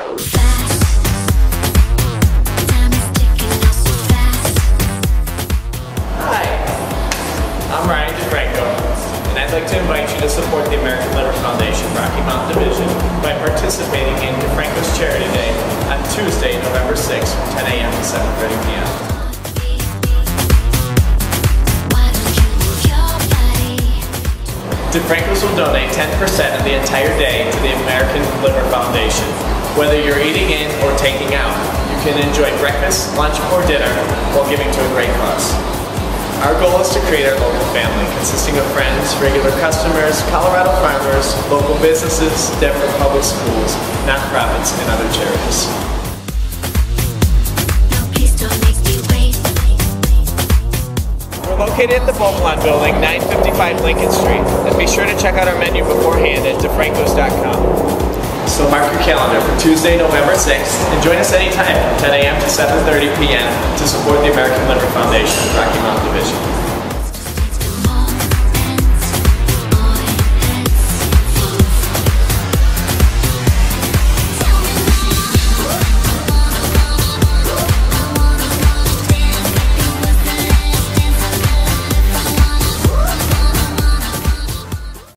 Hi, I'm Ryan DeFranco, and I'd like to invite you to support the American Liver Foundation Rocky Mountain Division by participating in DeFranco's Charity Day on Tuesday, November 6th from 10 a.m. to 7:30 p.m. DeFranco's will donate 10% of the entire day to the American Liver Foundation. Whether you're eating in or taking out, you can enjoy breakfast, lunch, or dinner while giving to a great cause. Our goal is to create our local family consisting of friends, regular customers, Colorado farmers, local businesses, Denver public schools, nonprofits, and other charities. We're located at the Beaumont Building, 955 Lincoln Street, and be sure to check out our menu beforehand at defrancos.com. So mark your calendar for Tuesday, November 6th, and join us anytime from 10 a.m. to 7:30 p.m. to support the American Liver Foundation at Rocky Mountain.